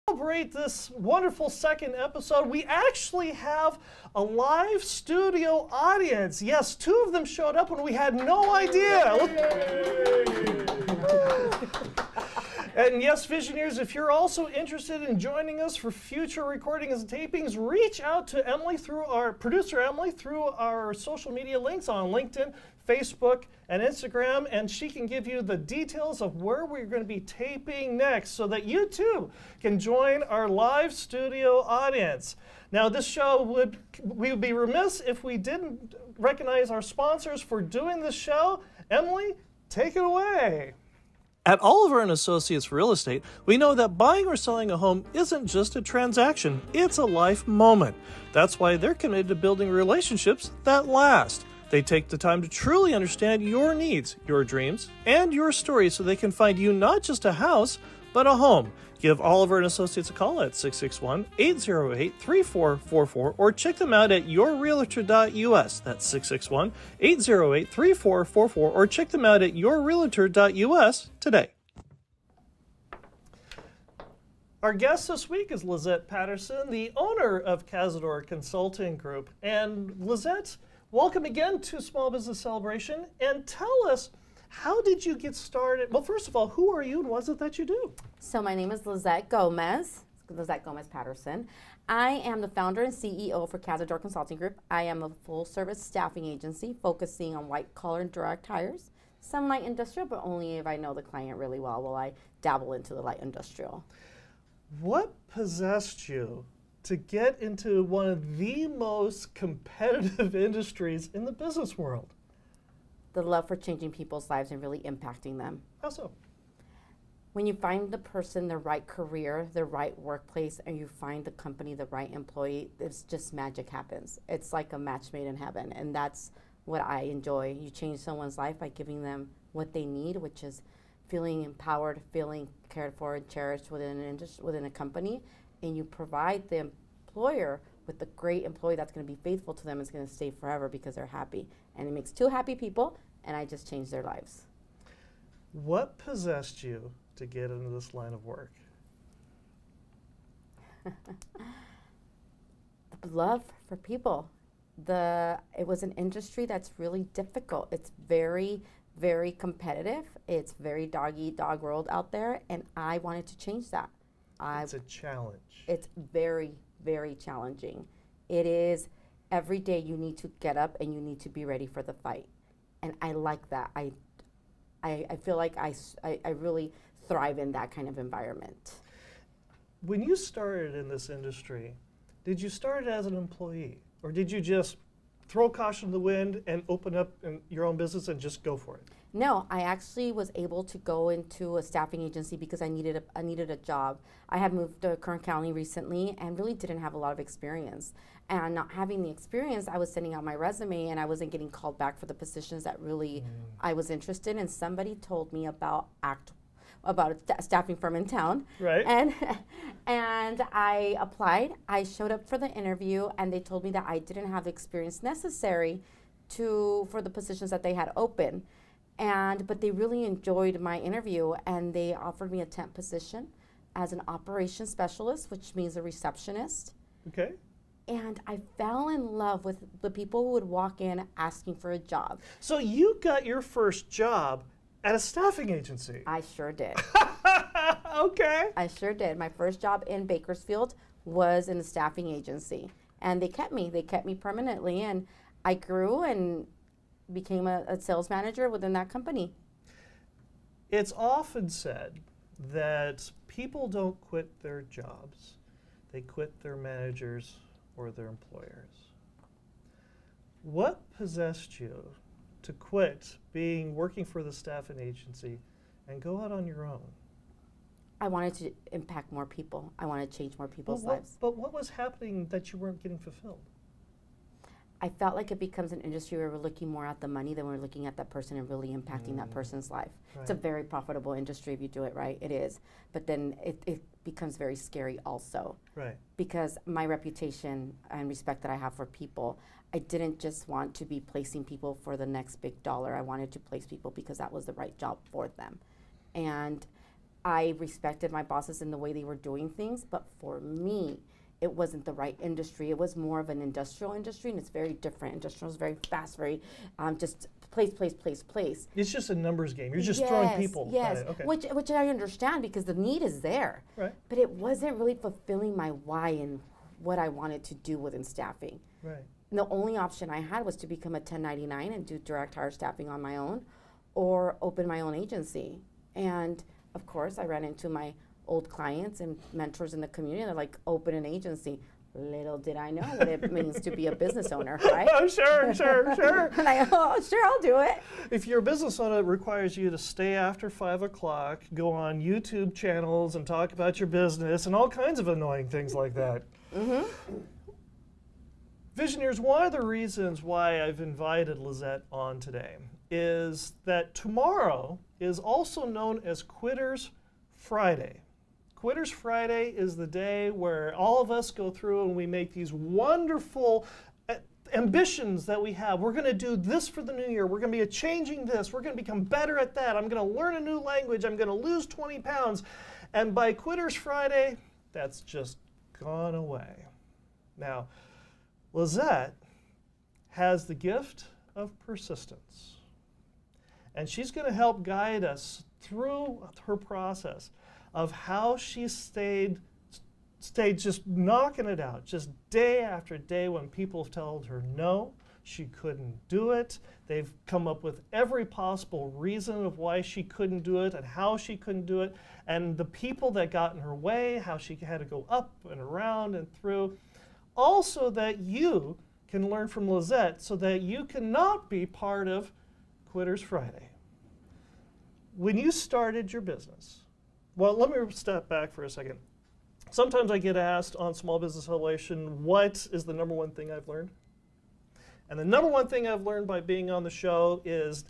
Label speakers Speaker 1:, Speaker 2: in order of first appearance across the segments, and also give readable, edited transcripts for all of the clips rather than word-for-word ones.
Speaker 1: Celebrate this wonderful second episode, we actually have a live studio audience. Yes, two of them showed up when we had no idea. And yes, Visioneers, if you're also interested in joining us for future recordings and tapings, reach out to Emily through our producer Emily through our social media links on LinkedIn, Facebook, and Instagram, and she can give you the details of where we're going to be taping next so that you too can join our live studio audience. Now, this show we would be remiss if we didn't recognize our sponsors for doing this show. Emily, take it away. At Oliver & Associates Real Estate, we know that buying or selling a home isn't just a transaction, it's a life moment. That's why they're committed to building relationships that last. They take the time to truly understand your needs, your dreams, and your story so they can find you not just a house, but a home. Give Oliver & Associates a call at 661-808-3444 or check them out at yourrealtor.us. That's 661-808-3444 or check them out at yourrealtor.us today. Our guest this week is Lizette Patterson, the owner of Cazador Consulting Group. And Lizette, welcome again to Small Business Celebration, and tell us, how did you get started? Well, first of all, who are you and what is it that you do?
Speaker 2: So my name is Lizette Gomez Patterson. I am the founder and CEO for Cazador Consulting Group. I am a full-service staffing agency focusing on white-collar and direct hires, some light industrial, but only if I know the client really well will I dabble into the light industrial.
Speaker 1: What possessed you to get into one of the most competitive industries in the business world?
Speaker 2: The love for changing people's lives and really impacting them.
Speaker 1: How so?
Speaker 2: When you find the person, the right career, the right workplace, and you find the company, the right employee, it's just magic happens. It's like a match made in heaven, and that's what I enjoy. You change someone's life by giving them what they need, which is feeling empowered, feeling cared for and cherished within an industry, within a company, and you provide the employer with a great employee that's going to be faithful to them, is going to stay forever because they're happy. And it makes two happy people, and I just changed their lives.
Speaker 1: What possessed you to get into this line of work?
Speaker 2: The love for people. It was an industry that's really difficult. It's very, very competitive. It's very dog-eat-dog world out there, and I wanted to change that.
Speaker 1: It's a challenge.
Speaker 2: It's very, very challenging. It is every day you need to get up and you need to be ready for the fight. And I like that. I feel like I really thrive in that kind of environment.
Speaker 1: When you started in this industry, did you start as an employee? Or did you just throw caution to the wind and open up your own business and just go for it?
Speaker 2: No, I actually was able to go into a staffing agency because I needed a job. I had moved to Kern County recently and really didn't have a lot of experience. And not having the experience, I was sending out my resume and I wasn't getting called back for the positions that really I was interested in. And somebody told me about a staffing firm in town.
Speaker 1: Right.
Speaker 2: And I applied. I showed up for the interview and they told me that I didn't have the experience necessary for the positions that they had open. But they really enjoyed my interview and they offered me a temp position as an operations specialist, which means a receptionist.
Speaker 1: Okay.
Speaker 2: And I fell in love with the people who would walk in asking for a job.
Speaker 1: So you got your first job at a staffing agency?
Speaker 2: I sure did.
Speaker 1: Okay.
Speaker 2: I sure did. My first job in Bakersfield was in a staffing agency. And they kept me permanently. And I grew and became a sales manager within that company.
Speaker 1: It's often said that people don't quit their jobs. They quit their managers or their employers. What possessed you to quit working for the staffing agency and go out on your own?
Speaker 2: I wanted to impact more people. I wanted to change more people's lives.
Speaker 1: But what was happening that you weren't getting fulfilled?
Speaker 2: I felt like it becomes an industry where we're looking more at the money than we're looking at that person and really impacting that person's life.
Speaker 1: Right.
Speaker 2: It's a very profitable industry if you do it right. It is. But then it becomes very scary also.
Speaker 1: Right.
Speaker 2: Because my reputation and respect that I have for people, I didn't just want to be placing people for the next big dollar. I wanted to place people because that was the right job for them. And I respected my bosses in the way they were doing things, but for me, it wasn't the right industry. It was more of an industrial industry, and it's very different. Industrial is very fast, very just place.
Speaker 1: It's just a numbers game. You're just throwing people
Speaker 2: yes,
Speaker 1: at it. Okay.
Speaker 2: Which I understand because the need is there.
Speaker 1: Right.
Speaker 2: But it wasn't really fulfilling my why and what I wanted to do within staffing.
Speaker 1: Right.
Speaker 2: And the only option I had was to become a 1099 and do direct hire staffing on my own, or open my own agency. And of course, I ran into my old clients and mentors in the community. They're like, open an agency. Little did I know what it means to be a business owner, right?
Speaker 1: Oh, sure.
Speaker 2: And I, oh, sure, I'll do it.
Speaker 1: If you're a business owner, it requires you to stay after 5 o'clock, go on YouTube channels and talk about your business and all kinds of annoying things like that. Visionaries, one of the reasons why I've invited Lizette on today is that tomorrow is also known as Quitters Friday. Quitters Friday is the day where all of us go through and we make these wonderful ambitions that we have. We're going to do this for the new year. We're going to be changing this. We're going to become better at that. I'm going to learn a new language. I'm going to lose 20 pounds. And by Quitters Friday, that's just gone away. Now, Lizette has the gift of persistence. And she's going to help guide us through her process of how she stayed just knocking it out, just day after day when people have told her no, she couldn't do it. They've come up with every possible reason of why she couldn't do it and how she couldn't do it, and the people that got in her way, how she had to go up and around and through. Also that you can learn from Lizette so that you cannot be part of Quitters Friday. When you started your business, well, let me step back for a second. Sometimes I get asked on Small Business Elevation, what is the number one thing I've learned? And the number one thing I've learned by being on the show is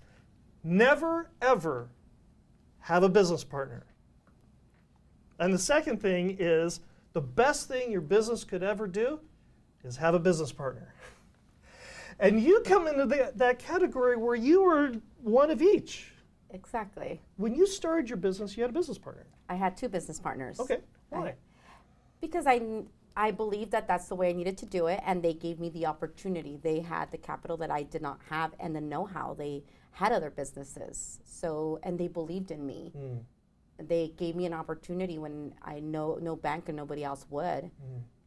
Speaker 1: never, ever have a business partner. And the second thing is the best thing your business could ever do is have a business partner. And you come into that category where you were one of each.
Speaker 2: Exactly.
Speaker 1: When you started your business, you had a business partner.
Speaker 2: I had 2 business partners.
Speaker 1: Okay, why?
Speaker 2: Because I believed that that's the way I needed to do it, and they gave me the opportunity. They had the capital that I did not have and the know-how. They had other businesses, and they believed in me. They gave me an opportunity when I no bank and nobody else would.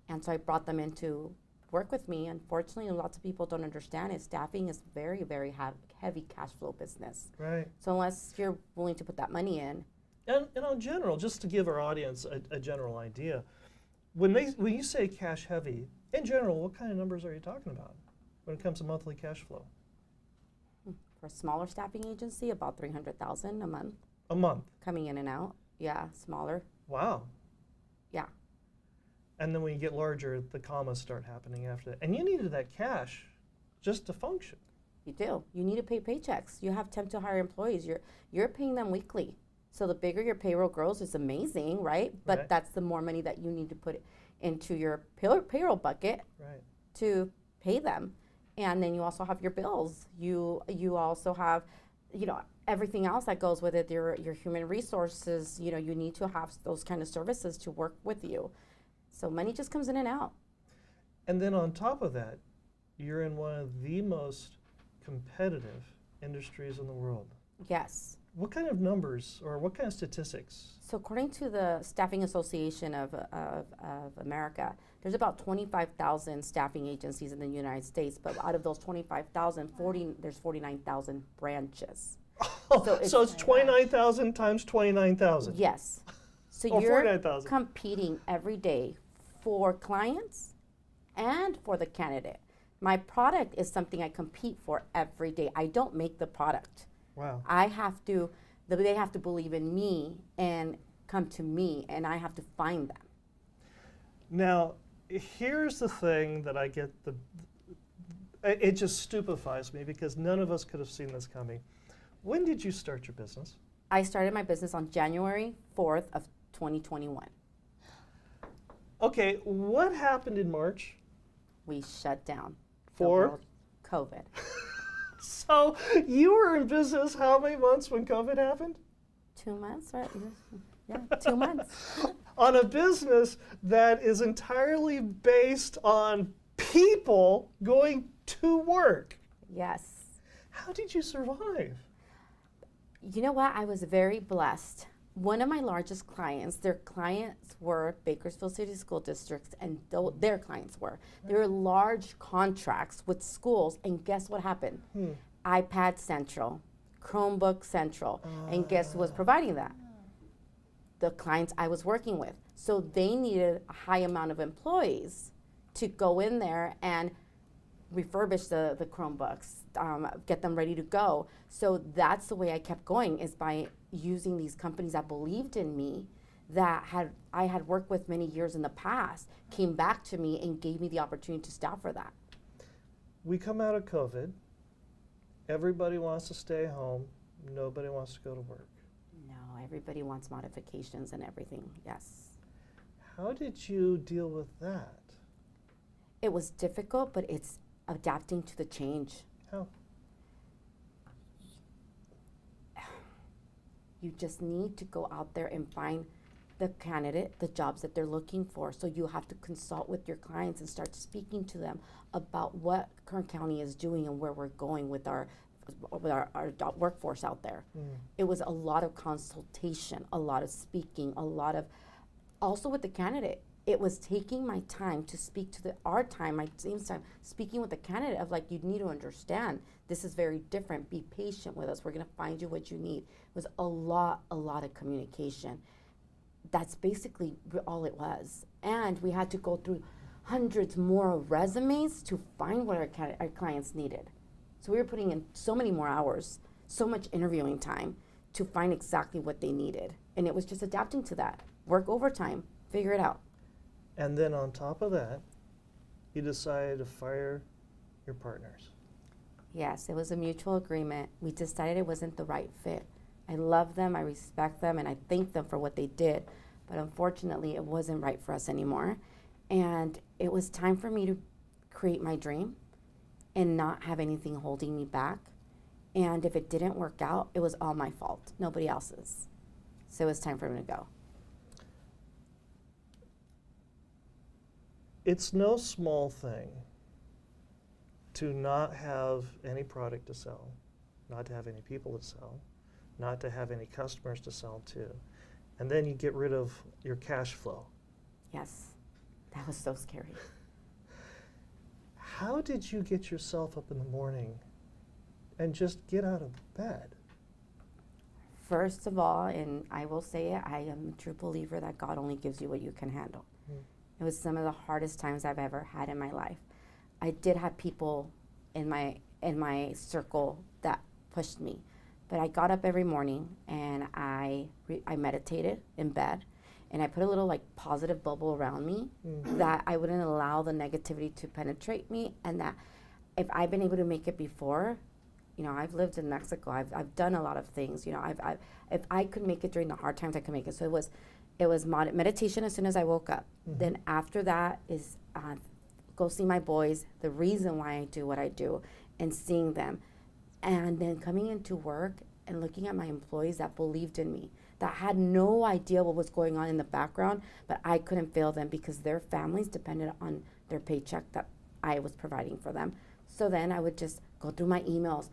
Speaker 2: And so I brought them in to work with me. Unfortunately, lots of people don't understand it. Staffing is very, very heavy cash flow business.
Speaker 1: Right.
Speaker 2: So unless you're willing to put that money in.
Speaker 1: And in general, just to give our audience a general idea, when you say cash heavy, in general, what kind of numbers are you talking about when it comes to monthly cash flow?
Speaker 2: For a smaller staffing agency, about $300,000 a month.
Speaker 1: A month?
Speaker 2: Coming in and out. Yeah, smaller.
Speaker 1: Wow.
Speaker 2: Yeah.
Speaker 1: And then when you get larger, the commas start happening after that. And you needed that cash just to function.
Speaker 2: You do. You need to pay paychecks. You have temp to hire employees. You're paying them weekly. So the bigger your payroll grows, it's amazing, right? But that's the more money that you need to put into your payroll bucket to pay them. And then you also have your bills. You also have, everything else that goes with it. Your human resources. You need to have those kind of services to work with you. So money just comes in and out.
Speaker 1: And then on top of that, you're in one of the most competitive industries in the world.
Speaker 2: Yes.
Speaker 1: What kind of numbers or what kind of statistics?
Speaker 2: So according to the Staffing Association of America, there's about 25,000 staffing agencies in the United States, but out of those 25,000, there's 49,000 branches.
Speaker 1: So it's 29,000 times 29,000.
Speaker 2: Yes. So
Speaker 1: or
Speaker 2: you're
Speaker 1: 49,000.
Speaker 2: competing every day for clients and for the candidate. My product is something I compete for every day. I don't make the product.
Speaker 1: Wow.
Speaker 2: they have to believe in me and come to me, and I have to find them.
Speaker 1: Now, here's the thing that I get it just stupefies me because none of us could have seen this coming. When did you start your business?
Speaker 2: I started my business on January 4th of 2021.
Speaker 1: Okay, what happened in March?
Speaker 2: We shut down.
Speaker 1: For?
Speaker 2: COVID.
Speaker 1: So you were in business how many months when COVID happened?
Speaker 2: 2 months, right? Yeah, 2 months.
Speaker 1: On a business that is entirely based on people going to work.
Speaker 2: Yes.
Speaker 1: How did you survive?
Speaker 2: You know what? I was very blessed. One of my largest clients, their clients were Bakersfield City School Districts, and their clients were. They were large contracts with schools, and guess what happened? iPad Central, Chromebook Central, and guess who was providing that? The clients I was working with. So they needed a high amount of employees to go in there and refurbish the Chromebooks, get them ready to go. So that's the way I kept going, is by using these companies that believed in me, that I had worked with many years in the past, came back to me and gave me the opportunity to staff for that.
Speaker 1: We come out of COVID. Everybody wants to stay home. Nobody wants to go to work.
Speaker 2: No, everybody wants modifications and everything, yes.
Speaker 1: How did you deal with that?
Speaker 2: It was difficult, but it's adapting to the change.
Speaker 1: How?
Speaker 2: You just need to go out there and find the candidate, the jobs that they're looking for. So you have to consult with your clients and start speaking to them about what Kern County is doing and where we're going with our workforce out there. It was a lot of consultation, a lot of speaking, a lot of, also with the candidate. It was taking my time to speak to our time, my team's time, speaking with the candidate of like, you need to understand, this is very different. Be patient with us. We're gonna find you what you need. It was a lot of communication. That's basically all it was. And we had to go through hundreds more resumes to find what our clients needed. So we were putting in so many more hours, so much interviewing time to find exactly what they needed. And it was just adapting to that. Work overtime, figure it out.
Speaker 1: And then on top of that, you decided to fire your partners.
Speaker 2: Yes, it was a mutual agreement. We decided it wasn't the right fit. I love them, I respect them, and I thank them for what they did. But unfortunately, it wasn't right for us anymore. And it was time for me to create my dream and not have anything holding me back. And if it didn't work out, it was all my fault, nobody else's. So it was time for me to go.
Speaker 1: It's no small thing to not have any product to sell, not to have any people to sell, not to have any customers to sell to, and then you get rid of your cash flow.
Speaker 2: Yes, that was so scary.
Speaker 1: How did you get yourself up in the morning and just get out of bed?
Speaker 2: First of all, and I will say it, I am a true believer that God only gives you what you can handle. It was some of the hardest times I've ever had in my life. I did have people in my circle that pushed me, but I got up every morning and I meditated in bed, and I put a little like positive bubble around me that I wouldn't allow the negativity to penetrate me, and that if I've been able to make it before, you know, I've lived in Mexico, I've done a lot of things, you know, if I could make it during the hard times, I could make it. So it was meditation as soon as I woke up. Then after that is go see my boys, the reason why I do what I do, and seeing them. And then coming into work and looking at my employees that believed in me, that had no idea what was going on in the background, but I couldn't fail them because their families depended on their paycheck that I was providing for them. So then I would just go through my emails.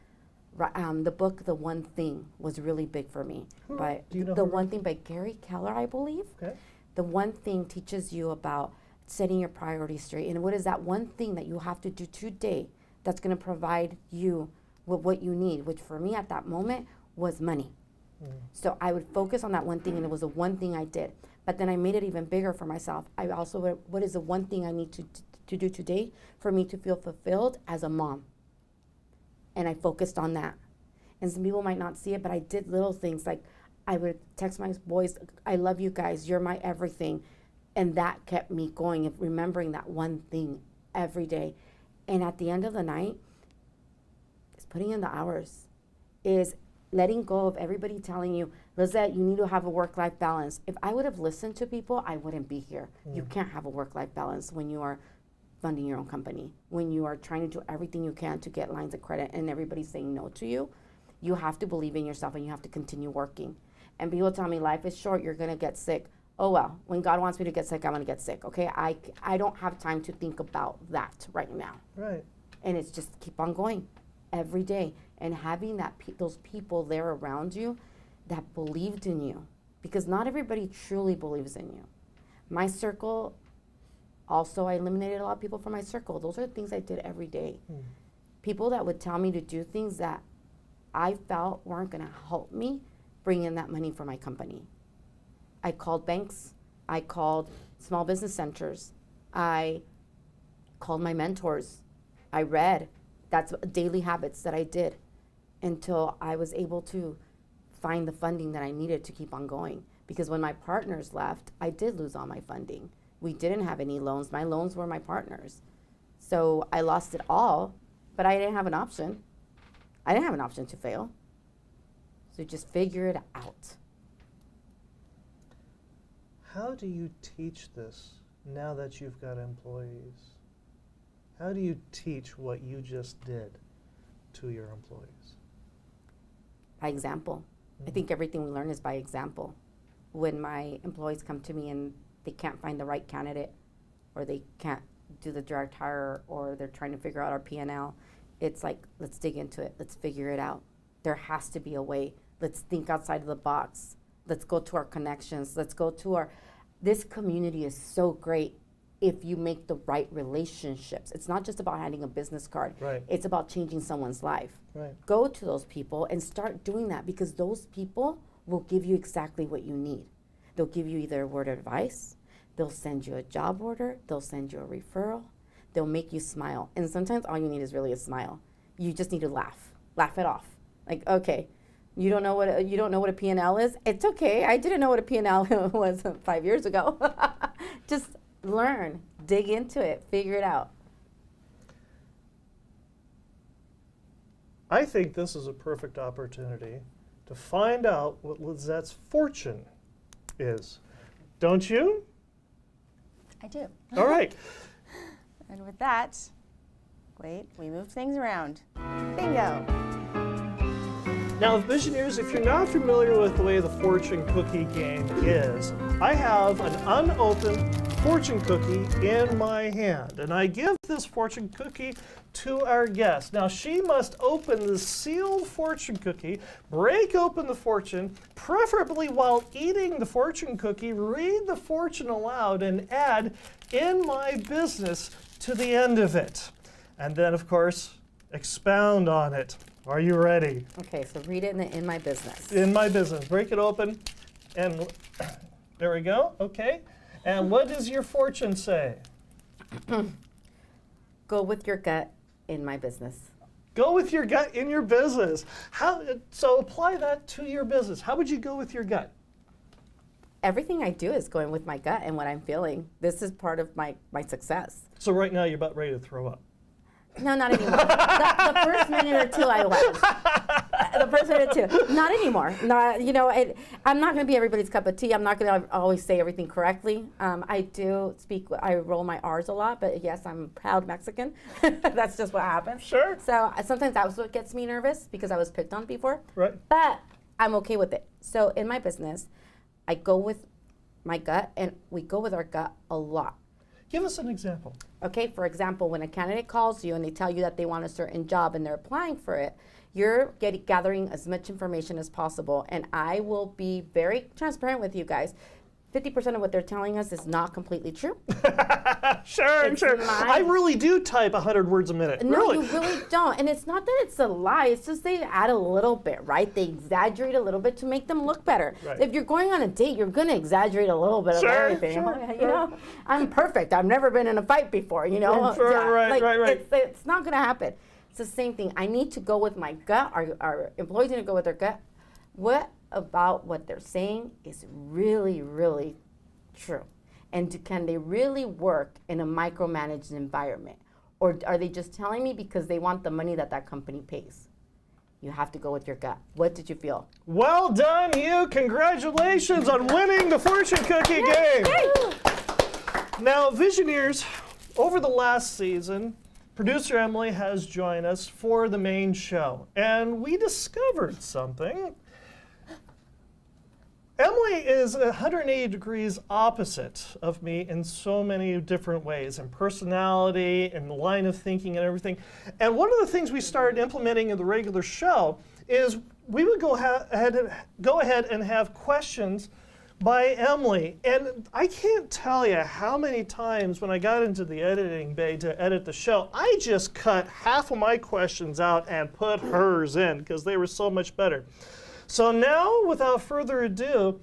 Speaker 2: The book, The One Thing, was really big for me. By The One Thing by Gary Keller, I believe.
Speaker 1: Okay.
Speaker 2: The One Thing teaches you about setting your priorities straight. And what is that one thing that you have to do today that's going to provide you with what you need, which for me at that moment was money. So I would focus on that one thing, and it was the one thing I did. But then I made it even bigger for myself. I also, what is the one thing I need to do today for me to feel fulfilled as a mom? And I focused on that. And some people might not see it, but I did little things like I would text my boys, I love you guys, you're my everything. And that kept me going, remembering that one thing every day. And at the end of the night, is putting in the hours, is letting go of everybody telling you, Lizette, you need to have a work-life balance. If I would have listened to people, I wouldn't be here. You can't have a work-life balance when you are funding your own company, when you are trying to do everything you can to get lines of credit and everybody's saying no to you. You have to believe in yourself and you have to continue working. And people tell me life is short, you're going to get sick. Oh well, when God wants me to get sick, I'm going to get sick, okay? I don't have time to think about that right now.
Speaker 1: Right.
Speaker 2: And it's just keep on going every day. And having those people there around you that believed in you. Because not everybody truly believes in you. My circle, also I eliminated a lot of people from my circle. Those are the things I did every day. People that would tell me to do things that I felt weren't going to help me bring in that money for my company. I called banks. I called small business centers. I called my mentors. I read. That's daily habits that I did until I was able to find the funding that I needed to keep on going. Because when my partners left, I did lose all my funding. We didn't have any loans. My loans were my partners. So I lost it all, but I didn't have an option. I didn't have an option to fail. So just figure it out.
Speaker 1: How do you teach this now that you've got employees? How do you teach what you just did to your employees?
Speaker 2: By example. I think everything we learn is by example. When my employees come to me and they can't find the right candidate, or they can't do the direct hire, or they're trying to figure out our P&L, it's like, let's dig into it. Let's figure it out. There has to be a way. Let's think outside of the box. Let's go to our connections. Let's go to this community is so great if you make the right relationships. It's not just about handing a business card.
Speaker 1: Right.
Speaker 2: It's about changing someone's life.
Speaker 1: Right.
Speaker 2: Go to those people and start doing that, because those people will give you exactly what you need. They'll give you either a word of advice, they'll send you a job order, they'll send you a referral, they'll make you smile. And sometimes all you need is really a smile. You just need to laugh it off. Like, okay, you don't know what a P&L is? It's okay. I didn't know what a P&L was 5 years ago. Just learn, dig into it, figure it out.
Speaker 1: I think this is a perfect opportunity to find out what Lizette's fortune is. Don't you?
Speaker 3: I do.
Speaker 1: All right.
Speaker 3: And with that, wait, we moved things around. Bingo.
Speaker 1: Now, Visioneers, if you're not familiar with the way the fortune cookie game is, I have an unopened fortune cookie in my hand, and I give this fortune cookie to our guest. Now, she must open the sealed fortune cookie, break open the fortune, preferably while eating the fortune cookie, read the fortune aloud, and add "in my business" to the end of it. And then, of course, expound on it. Are you ready?
Speaker 2: Okay, so read it in my business.
Speaker 1: In my business. Break it open, and there we go. Okay. And what does your fortune say?
Speaker 2: Go with your gut in my business.
Speaker 1: Go with your gut in your business. So apply that to your business. How would you go with your gut?
Speaker 2: Everything I do is going with my gut and what I'm feeling. This is part of my success.
Speaker 1: So right now you're about ready to throw up.
Speaker 2: No, not anymore. the first minute or two I was. The first minute or two. Not anymore. Not, I'm not going to be everybody's cup of tea. I'm not going to always say everything correctly. I roll my R's a lot, but yes, I'm a proud Mexican. That's just what happens.
Speaker 1: Sure.
Speaker 2: So sometimes that's what gets me nervous, because I was picked on before.
Speaker 1: Right.
Speaker 2: But I'm okay with it. So in my business, I go with my gut, and we go with our gut a lot.
Speaker 1: Give us an example.
Speaker 2: Okay, for example, when a candidate calls you and they tell you that they want a certain job and they're applying for it, you're gathering as much information as possible. And I will be very transparent with you guys. 50% of what they're telling us is not completely true.
Speaker 1: Sure. I really do type 100 words a minute.
Speaker 2: No,
Speaker 1: really.
Speaker 2: you really don't. And it's not that it's a lie. It's just they add a little bit, right? They exaggerate a little bit to make them look better.
Speaker 1: Right.
Speaker 2: If you're going on a date, you're going to exaggerate a little bit of everything.
Speaker 1: Sure.
Speaker 2: I'm perfect. I've never been in a fight before,
Speaker 1: Sure, right.
Speaker 2: It's not going to happen. It's the same thing. I need to go with my gut. Our employees need to go with their gut. What about what they're saying is really, really true? And can they really work in a micromanaged environment? Or are they just telling me because they want the money that company pays? You have to go with your gut. What did you feel?
Speaker 1: Well done, you. Congratulations on winning the fortune cookie game. Now, Visioneers, over the last season, producer Emily has joined us for the main show. And we discovered something. Emily is 180 degrees opposite of me in so many different ways, in personality, in the line of thinking and everything. And one of the things we started implementing in the regular show is we would go ahead and have questions by Emily. And I can't tell you how many times when I got into the editing bay to edit the show, I just cut half of my questions out and put hers in because they were so much better. So now, without further ado,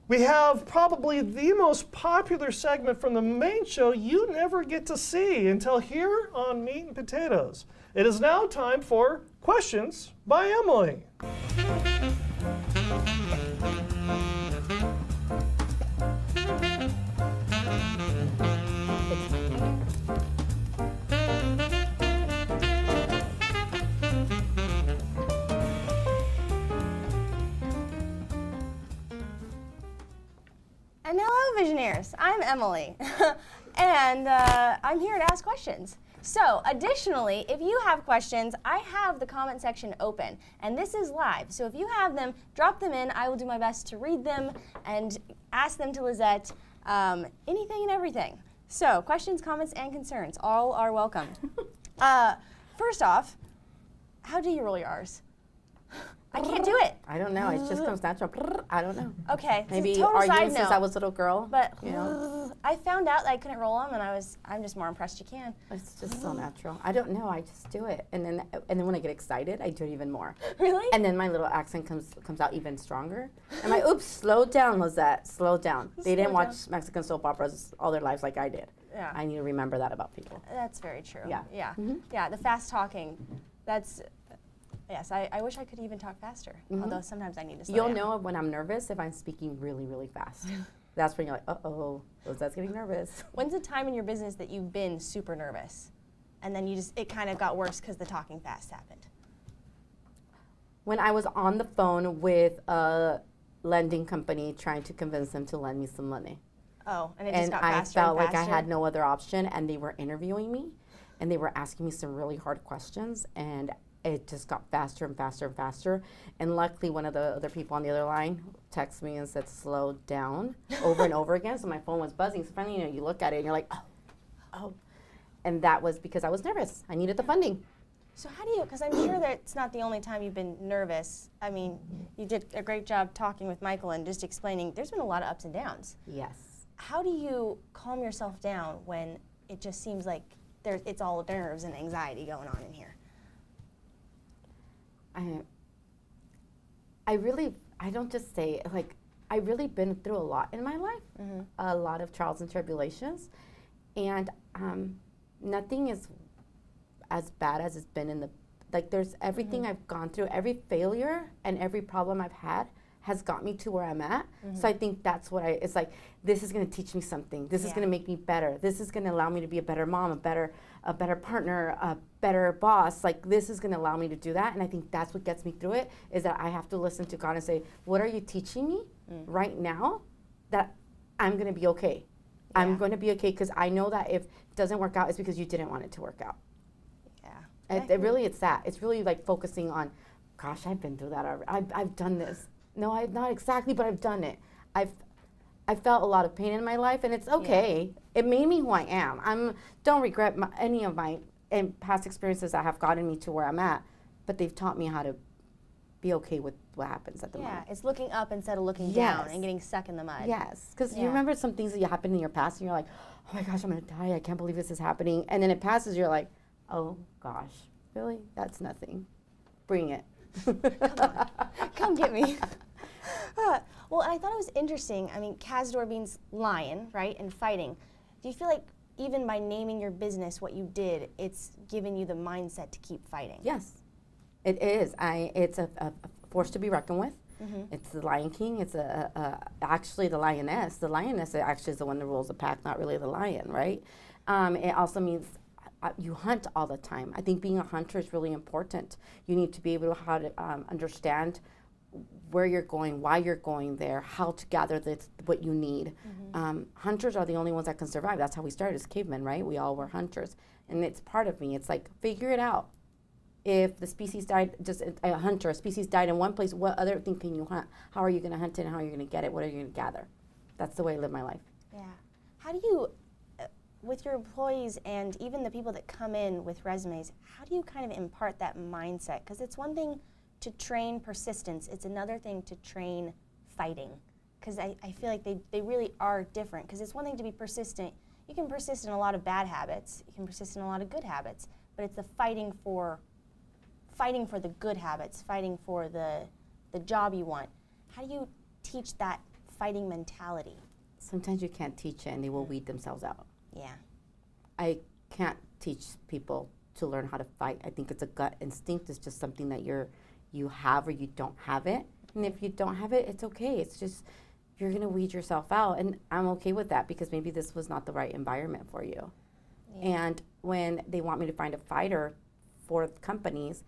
Speaker 1: we have probably the most popular segment from the main show you never get to see until here on Meat and Potatoes. It is now time for Questions by Emily.
Speaker 3: And hello, Visionaires. I'm Emily, and I'm here to ask questions. So, additionally, if you have questions, I have the comment section open, and this is live. So if you have them, drop them in. I will do my best to read them and ask them to Lizette, anything and everything. So, questions, comments, and concerns, all are welcome. First off, how do you roll your R's? I can't do it.
Speaker 2: I don't know. It just comes natural. I don't know.
Speaker 3: Okay.
Speaker 2: Maybe
Speaker 3: total
Speaker 2: are
Speaker 3: side
Speaker 2: you since
Speaker 3: note,
Speaker 2: I was a little girl?
Speaker 3: But
Speaker 2: you know,
Speaker 3: I found out that I couldn't roll them, and I'm just more impressed you can.
Speaker 2: it's just so natural. I don't know. I just do it, and then when I get excited, I do it even more.
Speaker 3: Really?
Speaker 2: And then my little accent comes out even stronger. And my oops, slow down, Lizette, slow down. They didn't watch Mexican soap operas all their lives like I did.
Speaker 3: Yeah.
Speaker 2: I need to remember that about people.
Speaker 3: That's very true.
Speaker 2: Yeah.
Speaker 3: Yeah.
Speaker 2: Mm-hmm.
Speaker 3: Yeah. The fast talking. That's. Yes. I wish I could even talk faster.
Speaker 2: Mm-hmm.
Speaker 3: Although sometimes I need to slow
Speaker 2: You'll
Speaker 3: down.
Speaker 2: know when I'm nervous if I'm speaking really, really fast. That's when you're like, uh-oh, Lizette's getting nervous.
Speaker 3: When's the time in your business that you've been super nervous, and then it kind of got worse because the talking fast happened?
Speaker 2: When I was on the phone with a lending company trying to convince them to lend me some money.
Speaker 3: Oh, and it just
Speaker 2: And
Speaker 3: got
Speaker 2: I
Speaker 3: faster
Speaker 2: felt
Speaker 3: and
Speaker 2: like I
Speaker 3: faster?
Speaker 2: had no other option, and they were interviewing me, and they were asking me some really hard questions, and it just got faster and faster and faster. And luckily, one of the other people on the other line texted me and said, slow down, over and over again. So my phone was buzzing. So finally, you look at it, and you're like, oh. And that was because I was nervous. I needed the funding.
Speaker 3: So how do you, because I'm sure that it's not the only time you've been nervous. I mean, you did a great job talking with Michael and just explaining there's been a lot of ups and downs.
Speaker 2: Yes.
Speaker 3: How do you calm yourself down when it just seems like it's all nerves and anxiety going on in here?
Speaker 2: I don't just say, like, I really been through a lot in my life, a lot of trials and tribulations, and nothing is as bad as it's been in the, like, there's everything I've gone through, every failure and every problem I've had has got me to where I'm at. So I think that's what it's like, this is gonna teach me something. This is gonna make me better. This is gonna allow me to be a better mom, a better partner, a better boss. Like, this is gonna allow me to do that. And I think that's what gets me through it, is that I have to listen to God and say, what are you teaching me right now that I'm gonna be okay?
Speaker 3: Yeah.
Speaker 2: I'm gonna be okay, because I know that if it doesn't work out, it's because you didn't want it to work out.
Speaker 3: Yeah.
Speaker 2: It's that. It's really like focusing on, gosh, I've been through that already. I've done this. No, I've not exactly, but I've done it. I've felt a lot of pain in my life, and it's okay. Yeah. It made me who I am. Don't regret any of my past experiences that have gotten me to where I'm at, but they've taught me how to be okay with what happens at the moment.
Speaker 3: Yeah, it's looking up instead of looking down and getting stuck in the mud.
Speaker 2: Yes, because you remember some things that happened in your past, and you're like, oh my gosh, I'm gonna die. I can't believe this is happening. And then it passes, you're like, oh gosh, really? That's nothing. Bring it.
Speaker 3: Come get me. Well, I thought it was interesting. I mean, Cazador means lion, right, and fighting. Do you feel like even by naming your business what you did, it's given you the mindset to keep fighting?
Speaker 2: Yes, it is. It's a force to be reckoned with. It's the Lion King. It's actually the lioness. The lioness actually is the one that rules the pack, not really the lion, right? It also means you hunt all the time. I think being a hunter is really important. You need to be able to understand where you're going, why you're going there, how to gather what you need. Hunters are the only ones that can survive. That's how we started as cavemen, right? We all were hunters. And it's part of me. It's like, figure it out. If the species died, just a hunter, a species died in one place, what other thing can you hunt? How are you going to hunt it and how are you going to get it? What are you going to gather? That's the way I live my life.
Speaker 3: Yeah. How do you, with your employees and even the people that come in with resumes, how do you kind of impart that mindset? Because it's one thing to train persistence. It's another thing to train fighting. Because I feel like they really are different. Because it's one thing to be persistent. You can persist in a lot of bad habits. You can persist in a lot of good habits. But it's the fighting for the good habits, fighting for the job you want. How do you teach that fighting mentality?
Speaker 2: Sometimes you can't teach it and they will weed themselves out.
Speaker 3: Yeah.
Speaker 2: I can't teach people to learn how to fight. I think it's a gut instinct. It's just something that you have or you don't have it. And if you don't have it, it's okay. It's just you're going to weed yourself out. And I'm okay with that because maybe this was not the right environment for you. Yeah. And when they want me to find a fighter for companies,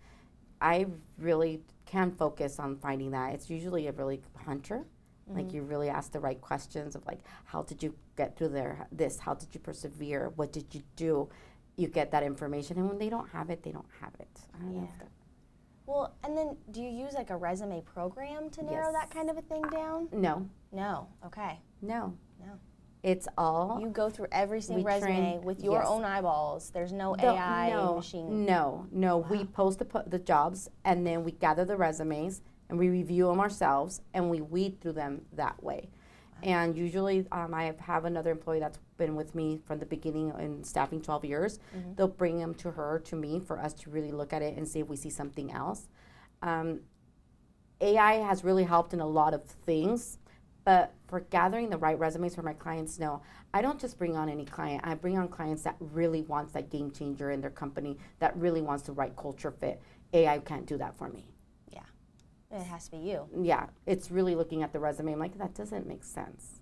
Speaker 2: I really can focus on finding that. It's usually a really hunter. Mm-hmm. Like you really ask the right questions of like, how did you get through this? How did you persevere? What did you do? You get that information. And when they don't have it, they don't have it. I don't know if that.
Speaker 3: Well, and then do you use like a resume program to narrow that kind of a thing down?
Speaker 2: No.
Speaker 3: No. Okay.
Speaker 2: No.
Speaker 3: No.
Speaker 2: It's all.
Speaker 3: You go through every single resume with your own eyeballs. There's no AI machine.
Speaker 2: No. Wow. We post the jobs and then we gather the resumes and we review them ourselves and we weed through them that way. Wow. And usually I have another employee that's been with me from the beginning in staffing 12 years. Mm-hmm. They'll bring them to me for us to really look at it and see if we see something else. AI has really helped in a lot of things. But for gathering the right resumes for my clients, no. I don't just bring on any client. I bring on clients that really wants that game changer in their company, that really wants the right culture fit. AI can't do that for me.
Speaker 3: Yeah. It has to be you.
Speaker 2: Yeah. It's really looking at the resume. I'm like, that doesn't make sense.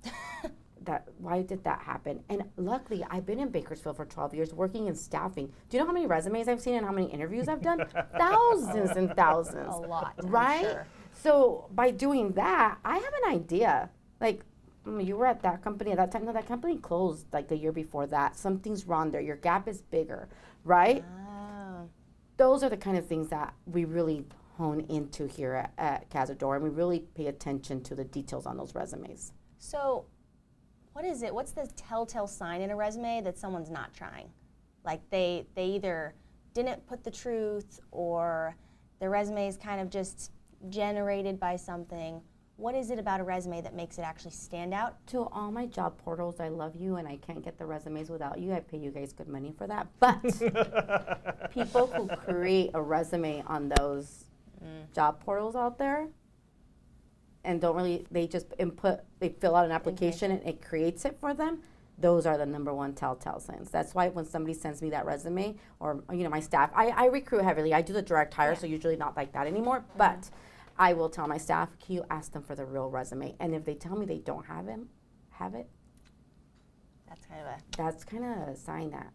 Speaker 2: Why did that happen? And luckily, I've been in Bakersfield for 12 years working in staffing. Do you know how many resumes I've seen and how many interviews I've done? Thousands and thousands.
Speaker 3: A lot.
Speaker 2: Right?
Speaker 3: I'm sure.
Speaker 2: So by doing that, I have an idea. Like, you were at that company at that time. No, that company closed like the year before that. Something's wrong there. Your gap is bigger, right?
Speaker 3: Oh.
Speaker 2: Those are the kind of things that we really hone into here at Cazador, and we really pay attention to the details on those resumes.
Speaker 3: So what is it? What's the telltale sign in a resume that someone's not trying? Like they either didn't put the truth or the resume is kind of just generated by something. What is it about a resume that makes it actually stand out?
Speaker 2: To all my job portals, I love you and I can't get the resumes without you. I pay you guys good money for that. But people who create a resume on those job portals out there and they just they fill out an application and it creates it for them. Those are the number one telltale signs. That's why when somebody sends me that resume or, my staff, I recruit heavily. I do the direct hire, so usually not like that anymore. But I will tell my staff, can you ask them for the real resume? And if they tell me they don't have it, that's kind of a sign that,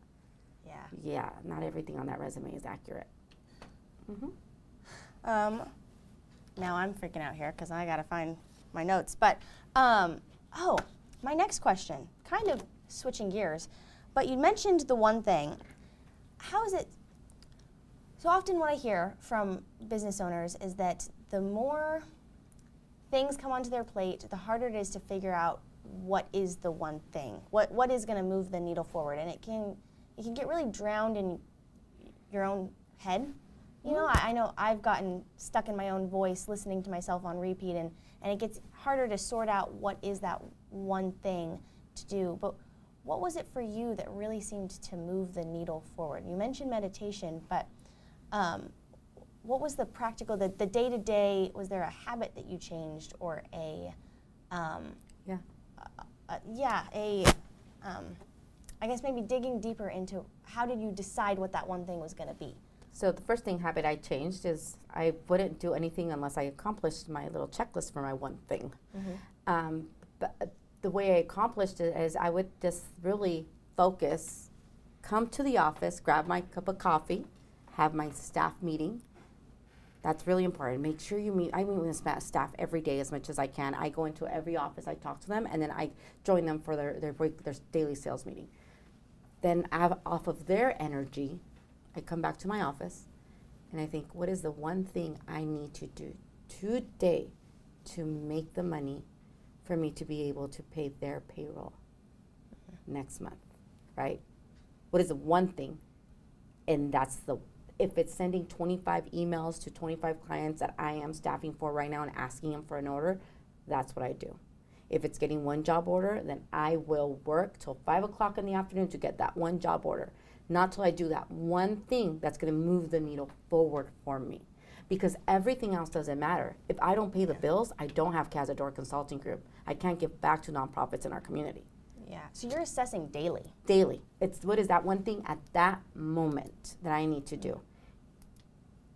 Speaker 2: not everything on that resume is accurate. Mm-hmm.
Speaker 3: Now I'm freaking out here because I got to find my notes. But, my next question, kind of switching gears, but you mentioned the one thing. How is it? So often what I hear from business owners is that the more things come onto their plate, the harder it is to figure out what is the one thing, what is going to move the needle forward, and it can get really drowned in your own head. I know I've gotten stuck in my own voice listening to myself on repeat, and it gets harder to sort out what is that one thing to do. But what was it for you that really seemed to move the needle forward? You mentioned meditation, but what was the practical, the day-to-day, was there a habit that you changed or I guess maybe digging deeper into how did you decide what that one thing was going to be?
Speaker 2: So the first habit I changed is I wouldn't do anything unless I accomplished my little checklist for my one thing. Mm-hmm. But the way I accomplished it is I would just really focus, come to the office, grab my cup of coffee, have my staff meeting. That's really important. Make sure you meet. I meet with staff every day as much as I can. I go into every office, I talk to them, and then I join them for their daily sales meeting. Then off of their energy, I come back to my office, and I think, what is the one thing I need to do today to make the money for me to be able to pay their payroll next month, right? What is the one thing? And that's if it's sending 25 emails to 25 clients that I am staffing for right now and asking them for an order, that's what I do. If it's getting one job order, then I will work till 5 o'clock in the afternoon to get that one job order. Not till I do that one thing that's gonna move the needle forward for me. Because everything else doesn't matter. If I don't pay the bills, I don't have Cazador Consulting Group. I can't give back to nonprofits in our community.
Speaker 3: Yeah, so you're assessing daily.
Speaker 2: Daily. It's what is that one thing at that moment that I need to do.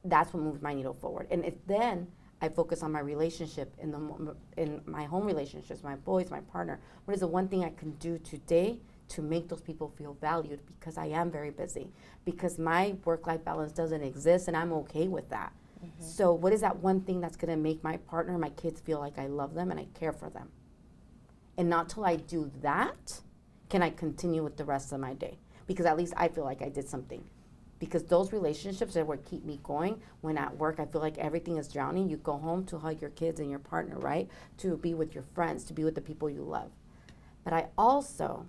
Speaker 2: That's what moves my needle forward. And then I focus on my relationship in my home relationships, my boys, my partner. What is the one thing I can do today to make those people feel valued, because I am very busy, because my work-life balance doesn't exist, and I'm okay with that. Mm-hmm. So what is that one thing that's going to make my partner, my kids feel like I love them and I care for them? And not till I do that can I continue with the rest of my day, because at least I feel like I did something. Because those relationships are what keep me going. When at work I feel like everything is drowning, you go home to hug your kids and your partner, right? To be with your friends, to be with the people you love. But I also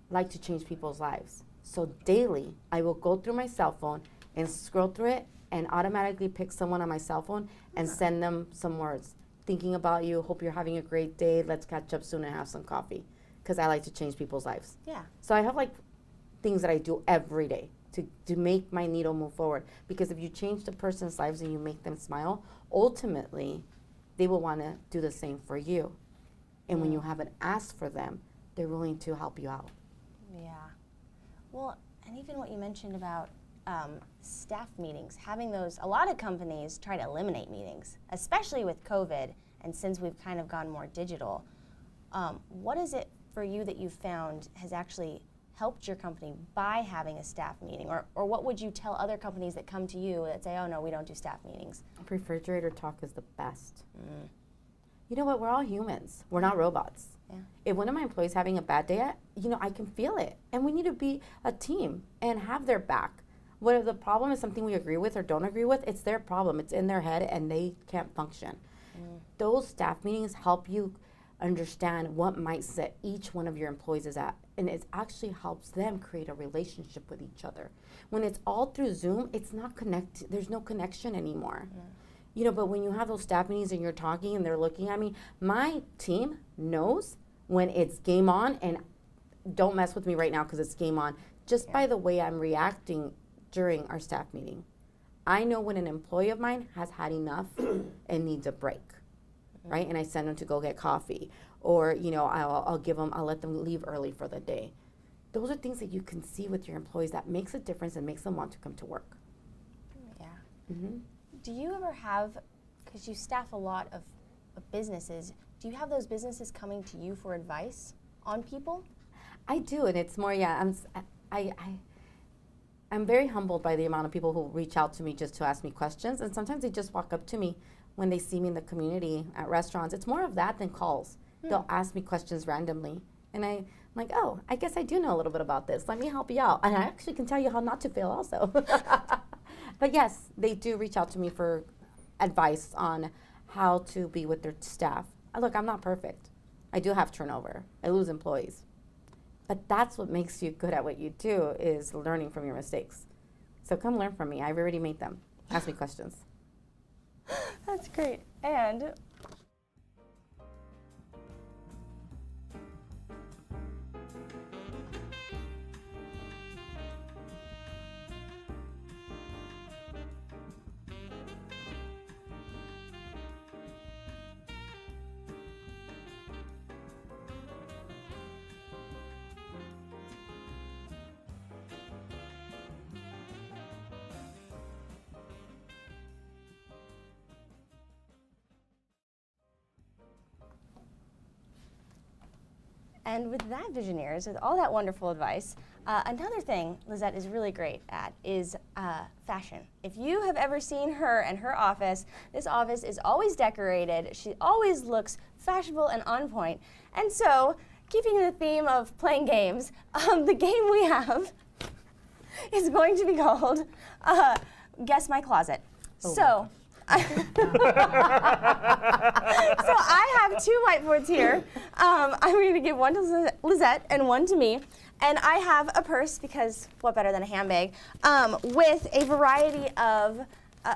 Speaker 2: like to change people's lives. So daily, I will go through my cell phone and scroll through it and automatically pick someone on my cell phone and send them some words. Thinking about you, hope you're having a great day, let's catch up soon and have some coffee. Because I like to change people's lives.
Speaker 3: Yeah.
Speaker 2: So I have like things that I do every day to make my needle move forward. Because if you change the person's lives and you make them smile, ultimately, they will want to do the same for you. And when you haven't asked for them, they're willing to help you out.
Speaker 3: Yeah. Well, and even what you mentioned about staff meetings, having those, a lot of companies try to eliminate meetings, especially with COVID, and since we've kind of gone more digital. What is it for you that you've found has actually helped your company by having a staff meeting? Or what would you tell other companies that come to you that say, oh no, we don't do staff meetings?
Speaker 2: Refrigerator talk is the best. You know what, we're all humans. We're not robots.
Speaker 3: Yeah.
Speaker 2: If one of my employees having a bad day, I can feel it. And we need to be a team and have their back. Whether the problem is something we agree with or don't agree with, it's their problem. It's in their head and they can't function. Those staff meetings help you understand what mindset each one of your employees is at. And it actually helps them create a relationship with each other. When it's all through Zoom, it's not connected. There's no connection anymore. But when you have those staff meetings and you're talking and they're looking at me, my team knows when it's game on, and don't mess with me right now because it's game on, just by the way I'm reacting during our staff meeting. I know when an employee of mine has had enough and needs a break, right? And I send them to go get coffee, or I'll let them leave early for the day. Those are things that you can see with your employees that makes a difference and makes them want to come to work.
Speaker 3: Yeah.
Speaker 2: Mm-hmm.
Speaker 3: Do you ever have, because you staff a lot of businesses, do you have those businesses coming to you for advice on people? I
Speaker 2: do, and it's more, I'm very humbled by the amount of people who reach out to me just to ask me questions, and sometimes they just walk up to me when they see me in the community at restaurants. It's more of that than calls. They'll ask me questions randomly, and I'm like, oh, I guess I do know a little bit about this. Let me help you out. And I actually can tell you how not to feel also. But yes, they do reach out to me for advice on how to be with their staff. Look, I'm not perfect. I do have turnover. I lose employees. But that's what makes you good at what you do, is learning from your mistakes. So come learn from me. I've already made them. Ask me questions.
Speaker 3: That's great. And with that, Visioneers, with all that wonderful advice, another thing Lizette is really great at is fashion. If you have ever seen her and her office, this office is always decorated. She always looks fashionable and on point. And so, keeping the theme of playing games, the game we have is going to be called guess my closet.
Speaker 2: Oh.
Speaker 3: So, so I have two whiteboards here. I'm going to give one to Lizette and one to me. And I have a purse, because what better than a handbag, with a variety of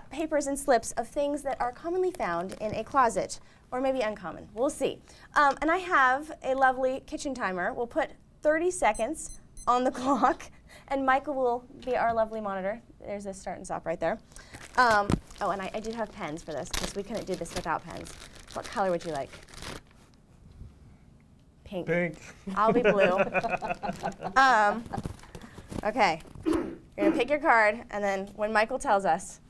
Speaker 3: papers and slips of things that are commonly found in a closet, or maybe uncommon. We'll see. And I have a lovely kitchen timer. We'll put 30 seconds on the clock, and Michael will be our lovely monitor. There's a start and stop right there. Oh, and I do have pens for this, because we couldn't do this without pens. What color would you like? Pink.
Speaker 1: Pink.
Speaker 3: I'll be blue. Okay. You're going to pick your card, and then when Michael tells us,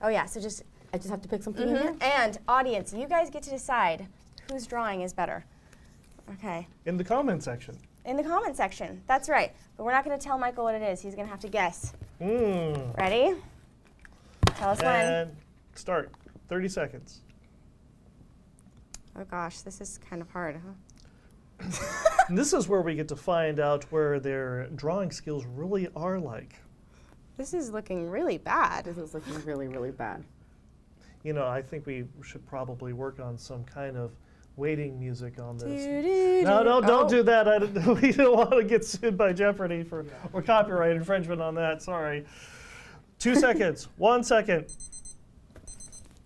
Speaker 3: oh yeah, so just,
Speaker 2: I just have to pick something in here?
Speaker 3: and audience, you guys get to decide whose drawing is better. Okay.
Speaker 1: In the comment section.
Speaker 3: In the comment section, that's right. But we're not going to tell Michael what it is. He's going to have to guess. Ready? Tell us when.
Speaker 1: And start. 30 seconds.
Speaker 3: Oh gosh, this is kind of hard, huh?
Speaker 1: And this is where we get to find out where their drawing skills really are like.
Speaker 3: This is looking really bad.
Speaker 2: This is looking really, really bad.
Speaker 1: You know, I think we should probably work on some kind of waiting music on this.
Speaker 3: Doo-doo-doo.
Speaker 1: No, don't
Speaker 3: Oh.
Speaker 1: do that. We don't want to get sued by Jeopardy or copyright infringement on that. Sorry. 2 seconds. 1 second.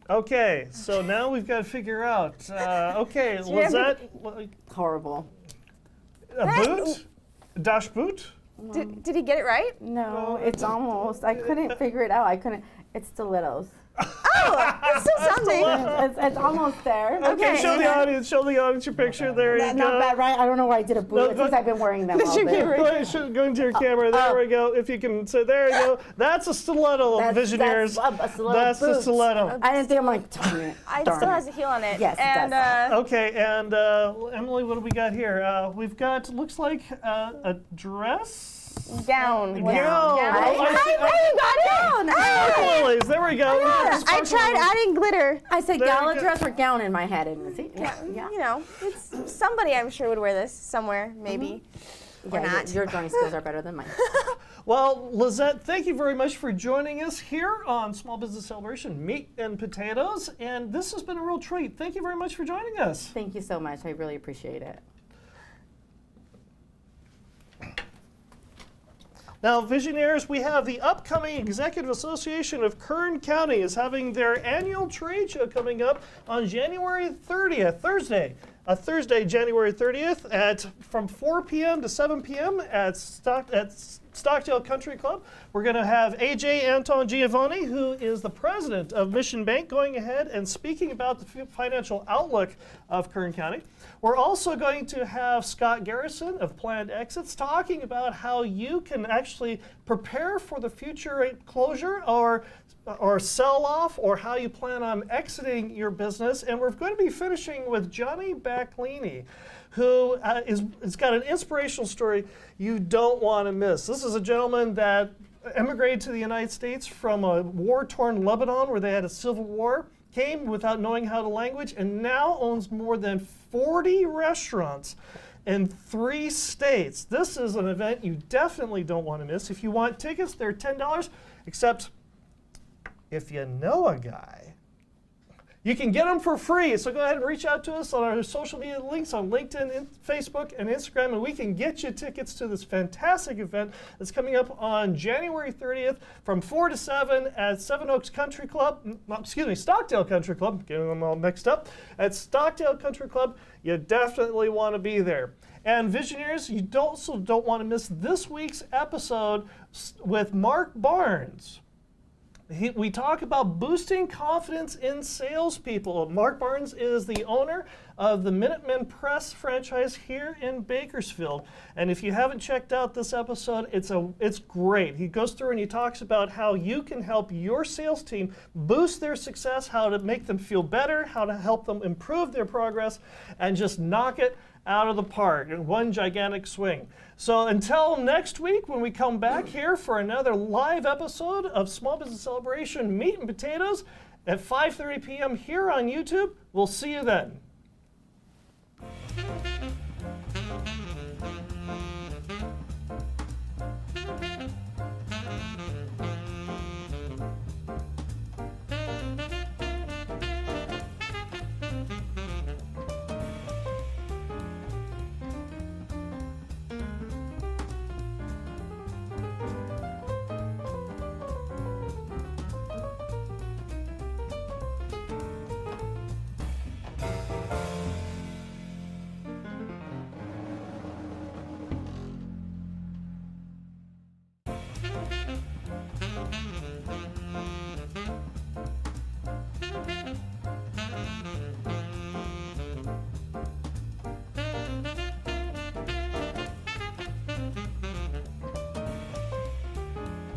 Speaker 1: Okay, so now we've got to figure out. Okay, Lizette,
Speaker 2: Horrible.
Speaker 1: a boot? A dash boot?
Speaker 3: Did he get it right?
Speaker 2: No, it's almost. I couldn't figure it out. It's stilettos.
Speaker 3: Oh, it's still something.
Speaker 2: It's almost there.
Speaker 1: Okay, show the audience your picture. There you go.
Speaker 2: Not bad, right? I don't know why I did a boot.
Speaker 1: No,
Speaker 2: It's because I've been wearing them all
Speaker 3: your
Speaker 2: day.
Speaker 3: camera.
Speaker 1: Go into your camera. There we go. If you can say, there you go. That's a stiletto, Visionaries.
Speaker 2: That's a stiletto
Speaker 1: That's the
Speaker 2: boot.
Speaker 1: stiletto.
Speaker 2: I didn't think, I'm like, darn it.
Speaker 3: It
Speaker 2: darn
Speaker 3: still
Speaker 2: it.
Speaker 3: has a heel on it.
Speaker 2: Yes, it
Speaker 3: and,
Speaker 2: does.
Speaker 1: Okay, and Emily, what do we got here? We've got, looks like a dress.
Speaker 3: Gown.
Speaker 1: Gown.
Speaker 3: Gown.
Speaker 1: I
Speaker 3: you got it!
Speaker 1: Lilies, there we go.
Speaker 3: I tried adding glitter.
Speaker 2: I said
Speaker 1: There you
Speaker 2: gala
Speaker 1: go.
Speaker 2: dress or gown in my head. And see, yeah.
Speaker 3: You know, it's somebody I'm sure would wear this somewhere, maybe. Or
Speaker 2: Yeah,
Speaker 3: not.
Speaker 2: your drawing skills are better than mine.
Speaker 1: Well, Lizette, thank you very much for joining us here on Small Business Celebration Meat and Potatoes. And this has been a real treat. Thank you very much for joining us.
Speaker 2: Thank you so much. I really appreciate it.
Speaker 1: Now, Visionaires, we have the upcoming Executive Association of Kern County is having their annual trade show coming up on January 30th, Thursday, January 30th from 4 p.m. to 7 p.m. at Stockdale Country Club. We're going to have AJ Anton Giovanni, who is the president of Mission Bank, going ahead and speaking about the financial outlook of Kern County. We're also going to have Scott Garrison of Planned Exits talking about how you can actually prepare for the future closure or sell off, or how you plan on exiting your business. And we're going to be finishing with Johnny Backlini, who has got an inspirational story you don't want to miss. This is a gentleman that emigrated to the United States from a war-torn Lebanon where they had a civil war, came without knowing how to language, and now owns more than 40 restaurants in 3 states. This is an event you definitely don't want to miss. If you want tickets, they're $10, except if you know a guy, you can get them for free. So go ahead and reach out to us on our social media links on LinkedIn, Facebook, and Instagram, and we can get you tickets to this fantastic event that's coming up on January 30th from 4 to 7 at Stockdale Country Club, getting them all mixed up. At Stockdale Country Club, you definitely want to be there. And Visionaries, you also don't want to miss this week's episode with Mark Barnes. We talk about boosting confidence in salespeople. Mark Barnes is the owner of the Minutemen Press franchise here in Bakersfield. And if you haven't checked out this episode, it's great. He goes through and he talks about how you can help your sales team boost their success, how to make them feel better, how to help them improve their progress, and just knock it out of the park in one gigantic swing. So until next week, when we come back here for another live episode of Small Business Celebration Meat and Potatoes at 5:30 p.m. here on YouTube, we'll see you then.